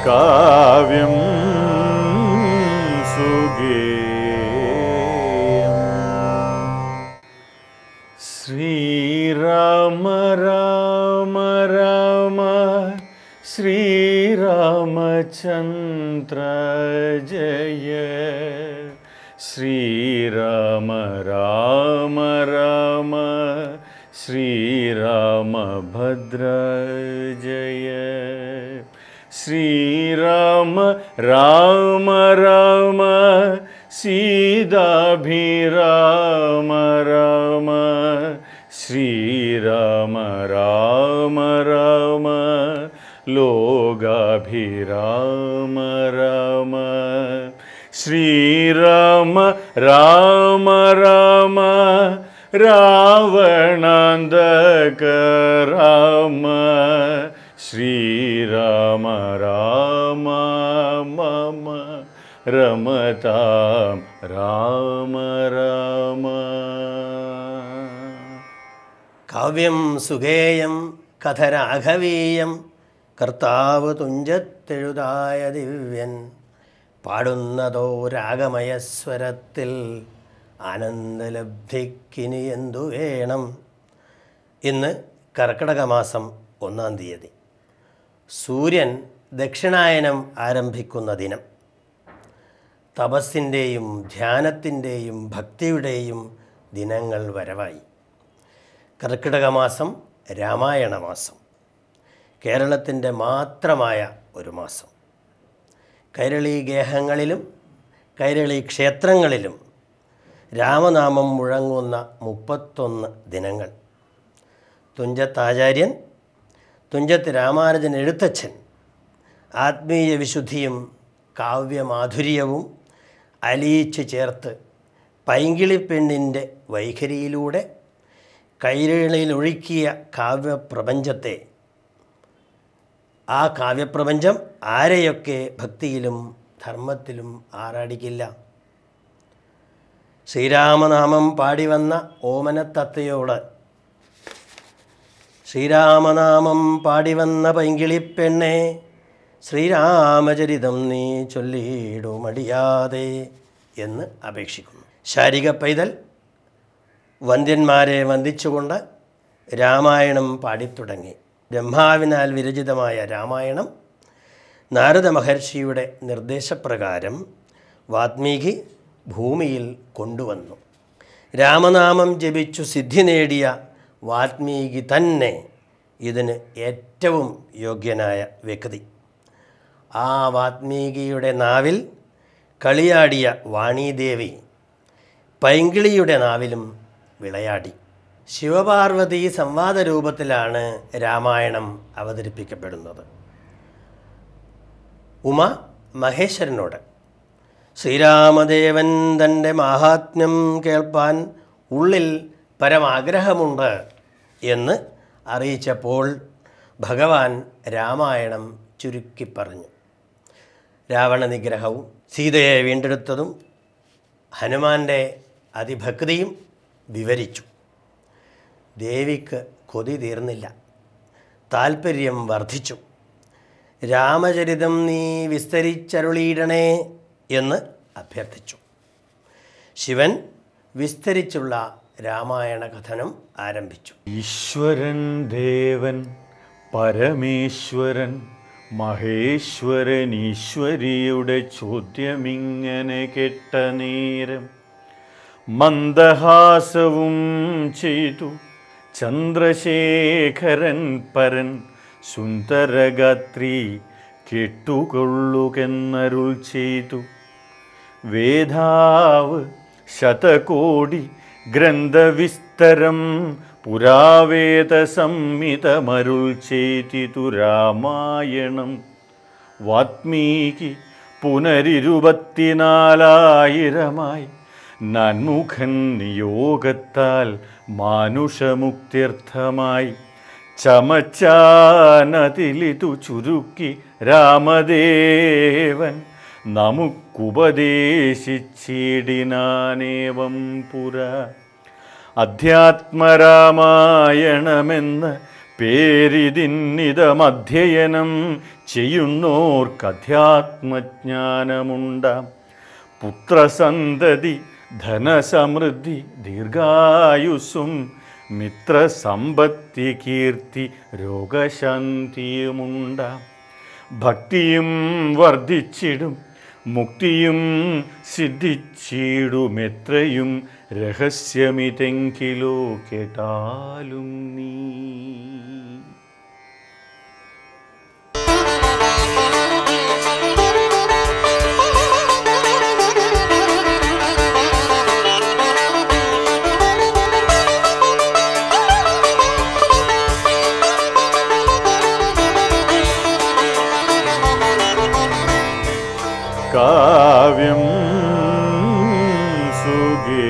കാവ്യം സുഗേയം. ശ്രീരാമ രാമ രാമ ശ്രീരാമചന്ദ്ര ജയ. ശ്രീരാമ രാമ രാമ ശ്രീരാമഭദ്ര ജയ. ശ്രീരാമ രാമ രാമ സീതാഭിരാമ രാമ. ശ്രീരാമ രാമ രാമ ലോകാഭിരാമ രാമ. ശ്രീരാമ രാമ രാമ രാവണാന്തക രാമ. ശ്രീരാമ രാമ മമ രമതാം രാമ രാമ. കാവ്യം സുഗേയം കഥ രാഘവീയം കർത്താവ് തുഞ്ചത്തെഴുതായ ദിവ്യൻ. പാടുന്നതോ രാഗമയസ്വരത്തിൽ ആനന്ദലബ്ധിക്കിനി എന്തു വേണം. ഇന്ന് കർക്കിടക മാസം 1-ാം തീയതി. സൂര്യൻ ദക്ഷിണായനം ആരംഭിക്കുന്ന ദിനം. തപസ്സിൻ്റെയും ധ്യാനത്തിൻ്റെയും ഭക്തിയുടെയും ദിനങ്ങൾ വരവായി. കർക്കിടക മാസം രാമായണ മാസം, കേരളത്തിൻ്റെ മാത്രമായ ഒരു മാസം. കൈരളി ഗേഹങ്ങളിലും കൈരളി ക്ഷേത്രങ്ങളിലും രാമനാമം മുഴങ്ങുന്ന 31 ദിനങ്ങൾ. തുഞ്ചത്താചാര്യൻ, തുഞ്ചത്ത് രാമാനുജൻ എഴുത്തച്ഛൻ ആത്മീയ വിശുദ്ധിയും കാവ്യമാധുര്യവും അലിയിച്ച് ചേർത്ത് പൈങ്കിളിപ്പെണ്ണിൻ്റെ വൈഖരിയിലൂടെ കൈരളിയിലൊഴുക്കിയ കാവ്യപ്രപഞ്ചത്തെ, ആ കാവ്യപ്രപഞ്ചം ആരെയൊക്കെ ഭക്തിയിലും ധർമ്മത്തിലും ആറാടിക്കില്ല. ശ്രീരാമനാമം പാടി വന്ന ഓമനത്തത്തയോട്, ശ്രീരാമനാമം പാടി വന്ന പൈങ്കിളിപ്പെണ്ണെ, ശ്രീരാമചരിതം നീ ചൊല്ലിയിടുമടിയാതെ എന്ന് അപേക്ഷിക്കുന്നു. ശാരിക പൈതൽ വന്ദ്യന്മാരെ വന്ദിച്ചുകൊണ്ട് രാമായണം പാടിത്തുടങ്ങി. ബ്രഹ്മാവിനാൽ വിരചിതമായ രാമായണം നാരദ മഹർഷിയുടെ നിർദ്ദേശപ്രകാരം വാത്മീകി ഭൂമിയിൽ കൊണ്ടുവന്നു. രാമനാമം ജപിച്ചു സിദ്ധി നേടിയ വാത്മീകി തന്നെ ഇതിന് ഏറ്റവും യോഗ്യനായ വ്യക്തി. ആ വാത്മീകിയുടെ നാവിൽ കളിയാടിയ വാണീദേവി പൈങ്കിളിയുടെ നാവിലും വിളയാടി. ശിവപാർവതി സംവാദ രൂപത്തിലാണ് രാമായണം അവതരിപ്പിക്കപ്പെടുന്നത്. ഉമ മഹേശ്വരനോട് ശ്രീരാമദേവൻ തൻ്റെ മാഹാത്മ്യം കേൾപ്പാൻ ഉള്ളിൽ പരമാഗ്രഹമുണ്ട് എന്ന് അറിയിച്ചപ്പോൾ ഭഗവാൻ രാമായണം ചുരുക്കി പറഞ്ഞു. രാവണ നിഗ്രഹവും സീതയെ വീണ്ടെടുത്തതും ഹനുമാൻ്റെ അതിഭക്തിയും വിവരിച്ചു. ദേവിക്ക് കൊതി തീർന്നില്ല, താൽപ്പര്യം വർദ്ധിച്ചു. രാമചരിതം നീ വിസ്തരിച്ചരുളിയിടണേ എന്ന് അഭ്യർത്ഥിച്ചു. ശിവൻ വിസ്തരിച്ചുള്ള രാമായണ കഥനം ആരംഭിച്ചു. ഈശ്വരൻ ദേവൻ പരമേശ്വരൻ മഹേശ്വരൻ ഈശ്വരിയുടെ ചോദ്യമിങ്ങനെ കേട്ട നേരം മന്ദഹാസവും ചെയ്തു ചന്ദ്രശേഖരൻ പരൻ. സുന്ദരഗാത്രി കേട്ടുകൊള്ളുകെന്നരുൾ ചെയ്തു. വേദാവ് ശതകോടി ഗ്രന്ഥവിസ്തരം പുരാവേദ സംഹിതമരുൾ ചെയ്തിതു രാമായണം. വാത്മീകി പുനരിരുപത്തിനാലായിരമായി നന്മുഖൻ നിയോഗത്താൽ മാനുഷമുക്ത്യർത്ഥമായി ചമച്ചാനതിലിതു ചുരുക്കി രാമദേവൻ നമുക്കുപദേശിച്ചിടിനാനേവം പുര. അധ്യാത്മരാമായണമെന്ന് പേരിതിന്നിതമധ്യയനം ചെയ്യുന്നോർക്കധ്യാത്മജ്ഞാനമുണ്ടാം. പുത്രസന്തതി, ധനസമൃദ്ധി, ദീർഘായുസ്സും മിത്രസമ്പത്തി, കീർത്തി, രോഗശാന്തിയുമുണ്ടാം. ഭക്തിയും വർദ്ധിച്ചിടും, മുക്തിയും സിദ്ധിച്ചിടുമെത്രയും രഹസ്യമിതെങ്കിലോ കേട്ടാലും നീ. കാവ്യം സുഗേ